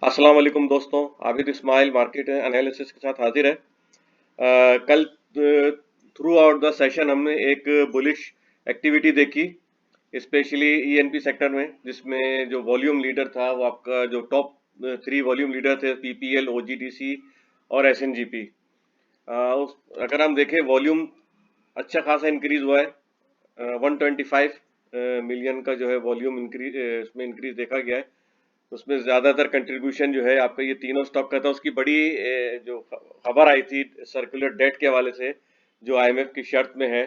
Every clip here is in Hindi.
अस्सलाम वालेकुम दोस्तों। आबिद इस्माइल मार्केट एनालिसिस के साथ हाजिर है। कल थ्रू आउट द सेशन हमने एक बुलिश एक्टिविटी देखी, स्पेशली ईएनपी सेक्टर में, जिसमें जो वॉल्यूम लीडर था वो आपका जो टॉप थ्री वॉल्यूम लीडर थे, पीपीएल, ओजीडीसी और एसएनजीपी। अगर हम देखें, वॉल्यूम अच्छा खासा इंक्रीज हुआ है। 125 मिलियन का जो है वॉल्यूम इंक्रीज, इसमें इंक्रीज देखा गया है। उसमें ज्यादातर कंट्रीब्यूशन जो है आपका ये तीनों स्टॉक का था। उसकी बड़ी जो खबर आई थी सर्कुलर डेट के हवाले से, जो आईएमएफ की शर्त में है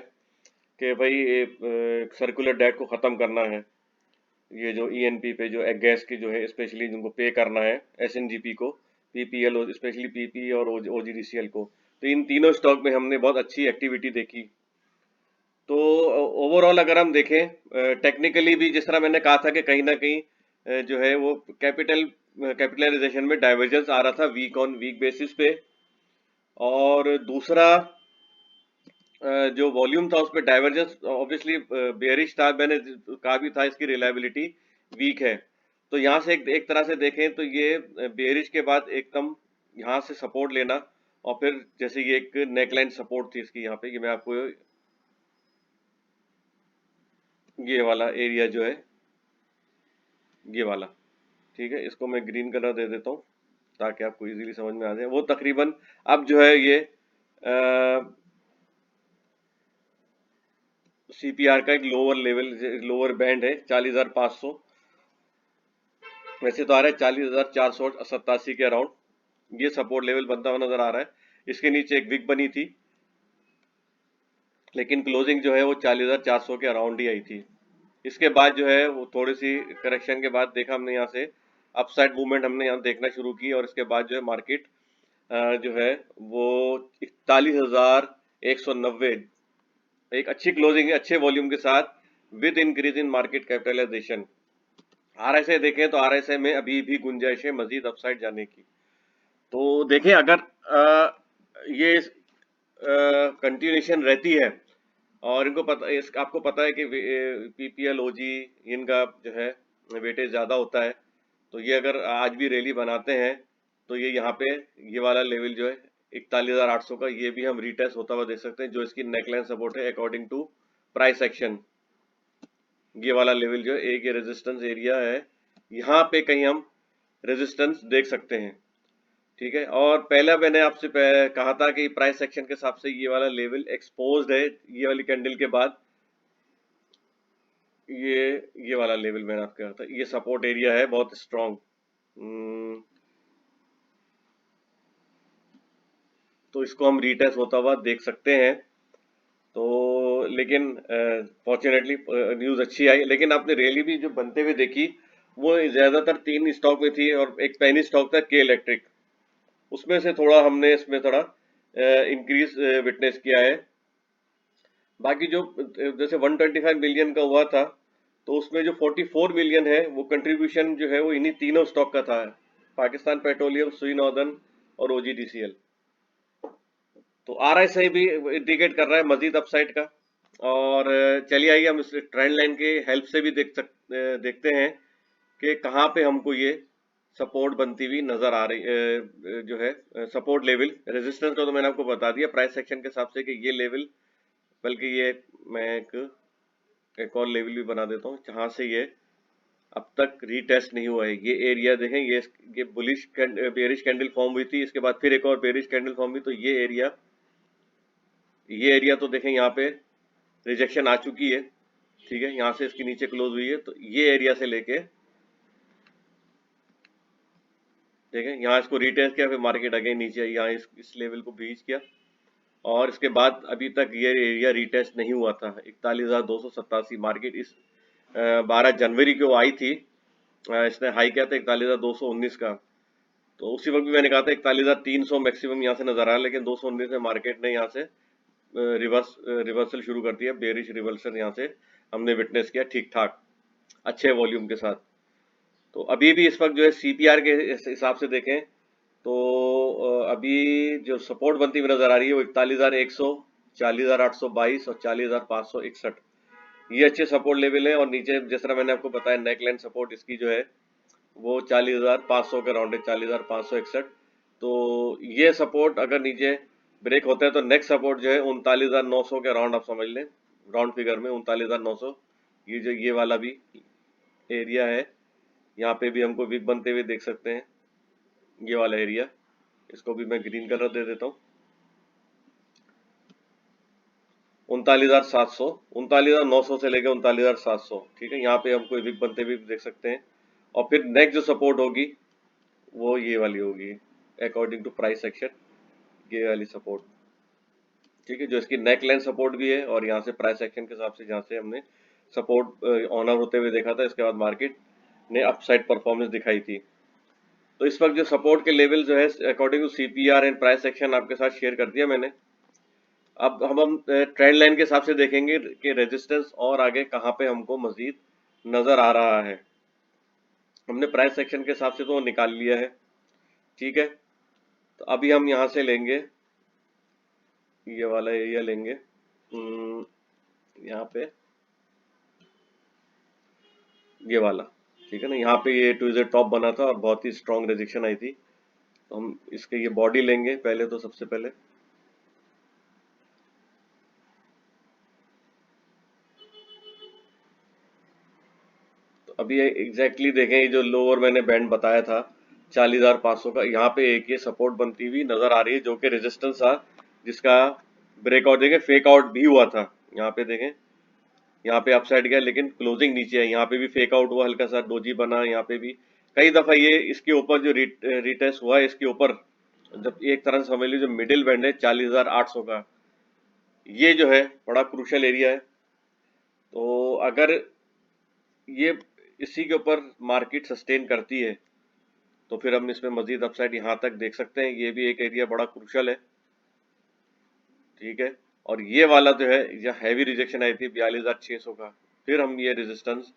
कि भाई सर्कुलर डेट को खत्म करना है। ये जो ईएनपी पे जो गैस की जो है स्पेशली जिनको पे करना है, एसएनजीपी को, पीपीएल स्पेशली पीपी और ओजीडीसीएल को। तो इन तीनों स्टॉक में हमने बहुत अच्छी एक्टिविटी देखी। तो ओवरऑल अगर हम देखें टेक्निकली भी, जिस तरह मैंने कहा था कि कहीं ना कहीं जो है वो कैपिटलाइजेशन में डाइवर्जेंस आ रहा था वीक ऑन वीक बेसिस पे। और दूसरा जो वॉल्यूम था उसमें डाइवर्जेंस ऑब्वियसली बेयरिश था। मैंने कहा भी था इसकी रिलायबिलिटी वीक है। तो यहाँ से एक तरह से देखें तो ये बेयरिश के बाद एकदम यहाँ से सपोर्ट लेना, और फिर जैसे ये एक नेकलाइन सपोर्ट थी इसकी, यहाँ पे ये मैं आपको ये वाला एरिया जो है, ये वाला, ठीक है, इसको मैं ग्रीन कलर दे देता हूँ ताकि आपको इजीली समझ में आ जाए। वो तकरीबन अब जो है ये सीपीआर का एक लोअर लेवल, लोअर बैंड है 40,500। वैसे तो आ रहा है 40,487 के अराउंड। ये सपोर्ट लेवल बनता हुआ नजर आ रहा है। इसके नीचे एक विक बनी थी, लेकिन क्लोजिंग जो है वो 40,400 के अराउंड ही आई थी। इसके बाद जो है वो थोड़ी सी करेक्शन के बाद देखा हमने यहाँ से अपसाइड मूवमेंट हमने यहाँ देखना शुरू की, और इसके बाद जो है मार्केट जो है वो 41,190, एक अच्छी क्लोजिंग है अच्छे वॉल्यूम के साथ, with increase in market capitalization. RSI देखें तो आरएसआई में अभी भी गुंजाइश है मजीद अपसाइड जाने की। तो देखें अगर ये कंटिन्यूएशन रहती है, और इनको पता, आपको पता है कि पीपीएल ओजी इनका जो है वेटेज ज़्यादा होता है। तो ये अगर आज भी रैली बनाते हैं तो ये यहाँ पे ये वाला लेवल जो है 41,800 का, ये भी हम रीटेस्ट होता हुआ देख सकते हैं, जो इसकी नेकलाइन सपोर्ट है अकॉर्डिंग टू प्राइस एक्शन। ये वाला लेवल जो है एक ये रेजिस्टेंस एरिया है, यहाँ पे कहीं हम रेजिस्टेंस देख सकते हैं। ठीक है, और पहले मैंने आपसे कहा था कि प्राइस एक्शन के हिसाब से ये वाला लेवल एक्सपोज्ड है। ये वाली कैंडल के बाद ये वाला लेवल मैंने आपको कहा था, ये सपोर्ट एरिया है बहुत स्ट्रॉन्ग। तो इसको हम रीटेस्ट होता हुआ देख सकते हैं। तो लेकिन फॉर्चुनेटली न्यूज अच्छी आई, लेकिन आपने रैली भी जो बनते हुए देखी वो ज्यादातर तीन स्टॉक में थी, और एक पेनी स्टॉक था के इलेक्ट्रिक। उसमें से थोड़ा हमने इसमें थोड़ा इंक्रीज विटनेस किया है। बाकी जो जैसे 125 मिलियन का हुआ था, तो उसमें जो 44 मिलियन है वो कंट्रीब्यूशन जो है वो इन्हीं तीनों स्टॉक का था, पाकिस्तान पेट्रोलियम, सुई नॉर्दर्न और ओजीडीसीएल। तो आरएसआई भी इंडिकेट कर रहा है मजीद अपसाइड का। और चलिए आइए हम इस ट्रेंड लाइन के हेल्प से भी देखते हैं कि कहाँ पे हमको ये सपोर्ट बनती हुई नजर आ रही जो है सपोर्ट लेवल। रेजिस्टेंस का तो मैंने आपको बता दिया प्राइस सेक्शन के हिसाब से कि ये लेवल, बल्कि ये मैं एक और लेवल भी बना देता हूँ जहाँ से ये अब तक रीटेस्ट नहीं हुआ है। ये एरिया देखें, ये बुलिश बेरिश कैंडल फॉर्म हुई थी, इसके बाद फिर एक और बेरिश कैंडल फॉर्म हुई। तो ये एरिया तो देखें यहाँ पे रिजेक्शन आ चुकी है। ठीक है, यहाँ से इसके नीचे क्लोज हुई है, तो ये एरिया से लेके देखें यहाँ इसको रिटेस्ट किया, फिर मार्केट अगेन नीचे यहाँ इस लेवल को ब्रीच किया, और इसके बाद अभी तक ये एरिया रिटेस्ट नहीं हुआ था। 41,287 मार्केट इस 12 जनवरी को आई थी, इसने हाई किया था 41,219 का। तो उसी वक्त भी मैंने कहा था 41,300 मैक्सिमम यहाँ से नजर आ रहा है, लेकिन 219 में मार्केट ने यहाँ से रिवर्सल शुरू कर दिया। बेरिश रिवर्सल यहाँ से हमने विटनेस किया ठीक ठाक अच्छे वॉल्यूम के साथ। तो अभी भी इस वक्त जो है सीपीआर के हिसाब से देखें तो अभी जो सपोर्ट बनती हुई नजर आ रही है वो 41,100, 40,822 और 40,561। ये अच्छे सपोर्ट लेवल है। और नीचे जिस तरह मैंने आपको बताया नेक लाइन सपोर्ट इसकी जो है वो 40,500 के राउंड है, 40,561। तो ये सपोर्ट अगर नीचे ब्रेक होता है तो नेक्स्ट सपोर्ट जो है 39,900 के राउंड आप समझ लें, राउंड फिगर में 39,900। ये जो ये वाला भी एरिया है, यहाँ पे भी हमको वीक बनते हुए देख सकते हैं, ये वाला एरिया। इसको भी मैं ग्रीन कलर दे देता हूँ। 39,700, 39,900 से लेकर 39,700, ठीक है। यहाँ पे हमको वीक बनते हुए देख सकते हैं। और फिर नेक्स्ट जो सपोर्ट होगी वो ये वाली होगी, अकॉर्डिंग टू प्राइस सेक्शन, ये वाली सपोर्ट, ठीक है, जो इसकी नेक लाइन सपोर्ट भी है। और यहाँ से प्राइस एक्शन के हिसाब से जहाँ से हमने सपोर्ट ऑनर होते हुए देखा था, इसके बाद मार्केट ने अपसाइड परफॉर्मेंस दिखाई थी। तो इस वक्त जो सपोर्ट के लेवल जो है according to CPR and price action आपके साथ शेयर कर दिया मैंने। अब हम ट्रेंड लाइन के हिसाब से देखेंगे कि रेजिस्टेंस और आगे कहाँ पे हमको मजीद नजर आ रहा है। हमने प्राइस सेक्शन के हिसाब से तो निकाल लिया है, ठीक है। तो अभी हम यहाँ से लेंगे, ये वाला एरिया लेंगे, यहाँ पे ये वाला, ठीक है ना। यहाँ पे ये टू टॉप बना था और बहुत ही स्ट्रॉन्ग रेजिस्टेंस आई थी। तो हम इसके ये बॉडी लेंगे पहले, तो सबसे पहले तो अभी एग्जैक्टली देखें, ये जो लोअर मैंने बैंड बताया था 40,500 का, यहाँ पे एक ये सपोर्ट बनती हुई नजर आ रही है, जो कि रेजिस्टेंस था, जिसका ब्रेकआउट देखें, फेक आउट भी हुआ था। यहाँ पे देखें, यहाँ पे अपसाइड गया लेकिन क्लोजिंग नीचे है। यहाँ पे भी फेक आउट हुआ, हल्का सा डोजी बना। यहाँ पे भी कई दफा ये इसके ऊपर जो रिटेस्ट हुआ है, इसके ऊपर जब एक तरह से समझ लीजिए जो मिडिल बैंड है 40,800 का, ये जो है बड़ा क्रूशल एरिया है। तो अगर ये इसी के ऊपर मार्केट सस्टेन करती है तो फिर हम इसमें मजीद अपसाइड यहाँ तक देख सकते हैं। ये भी एक एरिया बड़ा क्रूशल है, ठीक है। और ये वाला जो है, यह हैवी रिजेक्शन आई थी 42,600 का, फिर हम ये रेजिस्टेंस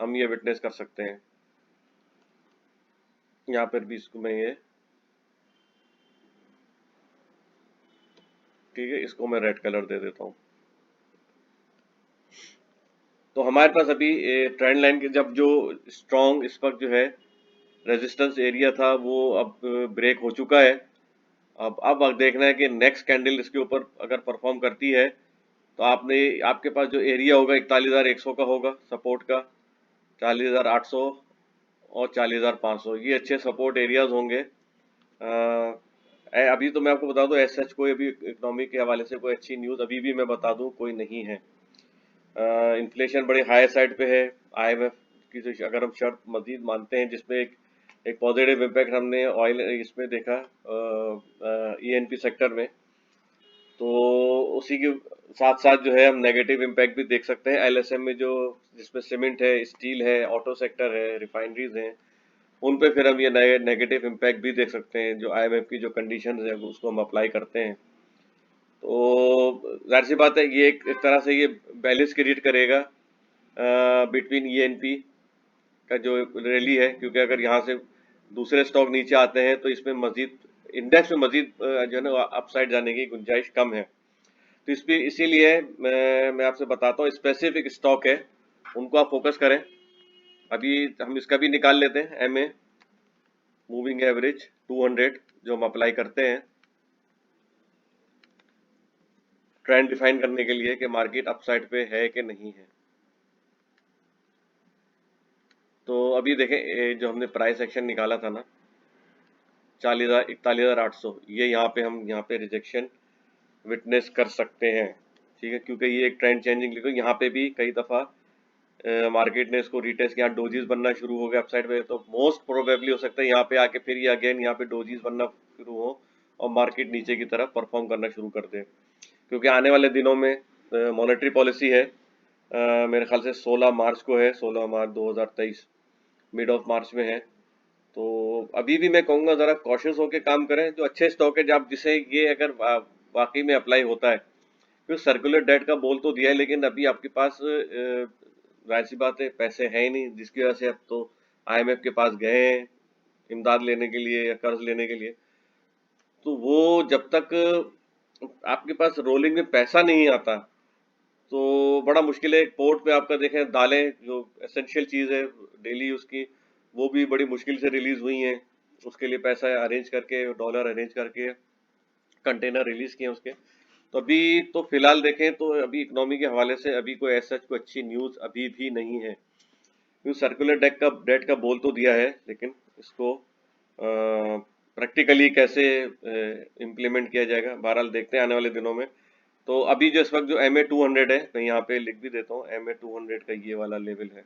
हम ये विटनेस कर सकते हैं। यहाँ पर भी इसको मैं ये, ठीक है, इसको मैं रेड कलर दे देता हूँ। तो हमारे पास अभी ट्रेंड लाइन के जब जो स्ट्रॉन्ग इस वक्त जो है रेजिस्टेंस एरिया था वो अब ब्रेक हो चुका है। अब देखना है कि नेक्स्ट कैंडल इसके ऊपर अगर परफॉर्म करती है तो आपके पास जो एरिया होगा 41,100 का होगा सपोर्ट का, 40,800 और 40,500, ये अच्छे सपोर्ट एरियाज होंगे। अभी तो मैं आपको बता दूं, एस एच कोई अभी इकोनॉमी के हवाले से कोई अच्छी न्यूज़ अभी भी मैं बता दूं कोई नहीं है। इन्फ्लेशन बड़े हाई साइड पे है। आईएमएफ की जो अगर हम शर्त मजीद मानते हैं, जिसमें एक पॉजिटिव इम्पैक्ट हमने ऑयल इसमें देखा, ईएनपी सेक्टर में, तो उसी के साथ साथ जो है हम नेगेटिव इम्पैक्ट भी देख सकते हैं एलएसएम में, जो जिसमें सीमेंट है, स्टील है, ऑटो सेक्टर है, रिफाइनरीज हैं, उन पे फिर हम ये नए नेगेटिव इम्पैक्ट भी देख सकते हैं। जो आईएमएफ की जो कंडीशंस है उसको हम अप्लाई करते हैं तो जाहिर सी बात है ये एक तरह से ये बैलेंस क्रिएट करेगा बिटवीन ईएनपी का जो रैली है, क्योंकि अगर यहाँ से दूसरे स्टॉक नीचे आते हैं तो इसमें मजीद इंडेक्स में मजीद जो है ना अपसाइड जाने की गुंजाइश कम है। तो इस पे इसीलिए मैं आपसे बताता हूँ, स्पेसिफिक स्टॉक है उनको आप फोकस करें। अभी हम इसका भी निकाल लेते हैं, एमए मूविंग एवरेज 200 जो हम अप्लाई करते हैं ट्रेंड डिफाइन करने के लिए कि मार्केट अपसाइड पे है कि नहीं है। तो अभी देखें, जो हमने प्राइस एक्शन निकाला था ना 41,800, ये यहाँ पे हम यहाँ पे रिजेक्शन विटनेस कर सकते हैं, ठीक है, क्योंकि ये एक ट्रेंड चेंजिंग लिखो। यहाँ पे भी कई दफा मार्केट ने इसको रिटेस्ट किया, डोजीज बनना शुरू हो गया अपसाइड पे, तो मोस्ट प्रोबेबली हो सकता है यहाँ पे आके फिर ये अगेन यहाँ पे डोजीज बनना शुरू हो और मार्केट नीचे की तरफ परफॉर्म करना शुरू कर दे। क्योंकि आने वाले दिनों में मॉनेटरी पॉलिसी है, मेरे ख्याल से 16 मार्च को है, 16 मार्च 2023, मिड ऑफ मार्च में है। तो अभी भी मैं कहूँगा ज़रा कॉशियस होकर काम करें। जो अच्छे स्टॉक है जब जिसे ये अगर वाकई में अप्लाई होता है, क्योंकि सर्कुलर डेट का बोल तो दिया है लेकिन अभी आपके पास जाहिर सी बात है पैसे हैं ही नहीं, जिसकी वजह से अब तो आईएमएफ के पास गए हैं इमदाद लेने के लिए या कर्ज लेने के लिए। तो वो जब तक आपके पास रोलिंग में पैसा नहीं आता तो बड़ा मुश्किल है। पोर्ट पे आपका देखें दालें जो एसेंशियल चीज़ है डेली उसकी, वो भी बड़ी मुश्किल से रिलीज हुई हैं, उसके लिए पैसा अरेंज करके, डॉलर अरेंज करके कंटेनर रिलीज किए उसके। तो अभी तो फिलहाल देखें तो अभी इकोनॉमी के हवाले से अभी कोई ऐसा कोई अच्छी न्यूज अभी भी नहीं है। क्योंकि सर्कुलर डेट का बोल तो दिया है, लेकिन इसको प्रैक्टिकली कैसे इम्प्लीमेंट किया जाएगा, बहरहाल देखते हैं आने वाले दिनों में। तो अभी जो इस वक्त जो MA 200 है, मैं यहाँ पे लिख भी देता हूँ, MA 200 का ये वाला लेवल है,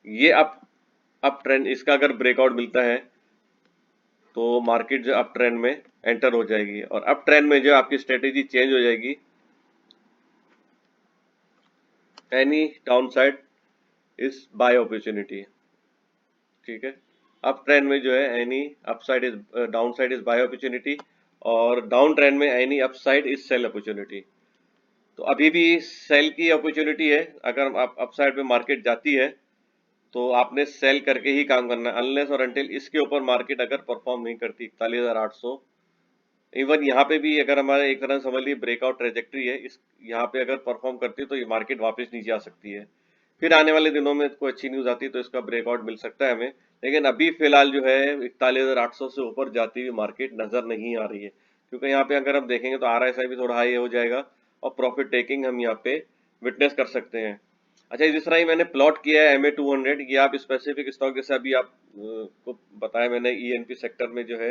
ये अप ट्रेंड, इसका अगर ब्रेकआउट मिलता है तो मार्केट जो अप ट्रेंड में एंटर हो जाएगी, और अप ट्रेंड में जो आपकी स्ट्रेटेजी चेंज हो जाएगी। Any downside is buy opportunity, ठीक है। अप ट्रेंड में जो है any upside is downside is buy opportunity, और डाउन ट्रेंड में any upside is sell opportunity. तो अभी भी सेल की अपॉर्चुनिटी है, अगर आप अपसाइड पे मार्केट जाती है तो आपने सेल करके ही काम करना है, अनलेस और अनटिल इसके ऊपर मार्केट अगर परफॉर्म नहीं करती 41,800। इवन यहाँ पे भी अगर हमारे एक तरह से समझ लीजिए ब्रेकआउट ट्रेजेक्ट्री है, इस यहाँ पे अगर परफॉर्म करती है तो ये मार्केट वापस नीचे आ सकती है। फिर आने वाले दिनों में कोई अच्छी न्यूज आती है तो इसका ब्रेकआउट मिल सकता है हमें, लेकिन अभी फिलहाल जो है 41,800 से ऊपर जाती हुई मार्केट नजर नहीं आ रही है। क्योंकि यहाँ पे अगर हम देखेंगे तो RSI भी थोड़ा हाई हो जाएगा, और प्रॉफिट टेकिंग हम यहाँ पे विटनेस कर सकते हैं। अच्छा, जिस तरह ही मैंने प्लॉट किया है MA 200, ये आप स्पेसिफिक स्टॉक जैसे अभी आप को बताया मैंने, ENP सेक्टर में जो है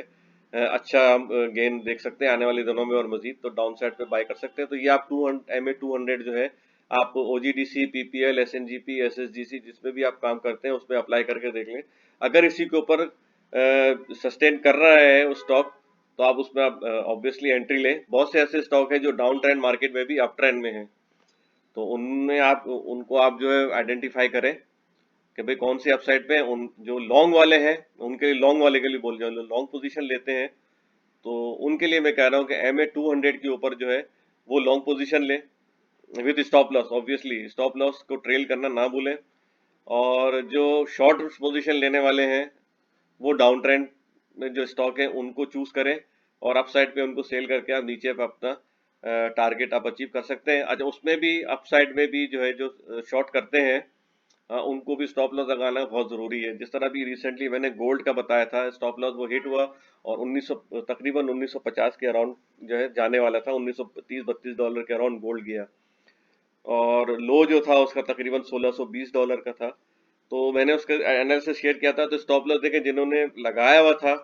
अच्छा हम गेन देख सकते हैं आने वाले दिनों में, और मजीद तो डाउन साइड पे बाय कर सकते हैं। तो ये आप 200 MA 200 जो है आप OGDC, PPL, SNGP, SSGC जिसमें भी आप काम करते हैं उसमें अप्लाई करके देख लें। अगर इसी के ऊपर सस्टेन कर रहा है उस स्टॉक, तो आप उसमें आप ऑब्वियसली एंट्री लें। बहुत से ऐसे स्टॉक है जो डाउन ट्रेंड मार्केट में भी अप ट्रेंड में है, तो उनमें आप उनको आप जो है आइडेंटिफाई करें कि भाई कौन सी अपसाइड पे हैं। उन जो लॉन्ग वाले हैं उनके लिए, लॉन्ग वाले के लिए बोल, जो लॉन्ग पोजीशन लेते हैं तो उनके लिए मैं कह रहा हूँ कि MA 200 के ऊपर जो है वो लॉन्ग पोजीशन लें with stop loss. Obviously stop loss को ट्रेल करना ना भूलें, और जो शॉर्ट पोजीशन लेने वाले हैं वो डाउन ट्रेंड में जो स्टॉक है उनको चूज करें, और अपसाइड पे उनको सेल करके आप नीचे पे अपना टारगेट आप अचीव कर सकते हैं। अच्छा, उसमें भी अपसाइड में भी जो है जो शॉर्ट करते हैं उनको भी स्टॉप लॉस लगाना बहुत जरूरी है। जिस तरह भी रिसेंटली मैंने गोल्ड का बताया था, स्टॉप लॉस वो हिट हुआ और 1900 तकरीबन 1950 के अराउंड जो है जाने वाला था, $1930-32 के अराउंड गोल्ड गया, और लो जो था उसका तकरीबन $1620 का था। तो मैंने उसका एनालिसिस शेयर किया था। तो स्टॉप लॉस देखें जिन्होंने लगाया हुआ था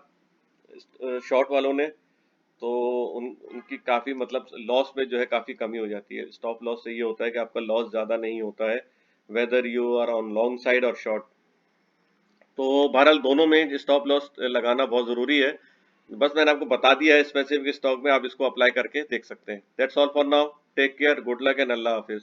शॉर्ट वालों ने, तो उनकी काफी मतलब लॉस में जो है काफी कमी हो जाती है। स्टॉप लॉस से ये होता है कि आपका लॉस ज्यादा नहीं होता है, whether you are on long side और शॉर्ट। तो बहरहाल दोनों में स्टॉप लॉस लगाना बहुत जरूरी है। बस मैंने आपको बता दिया है स्पेसिफिक स्टॉक में, आप इसको अप्लाई करके देख सकते हैं। That's all for now, take care, good luck and अल्लाह हाफिज।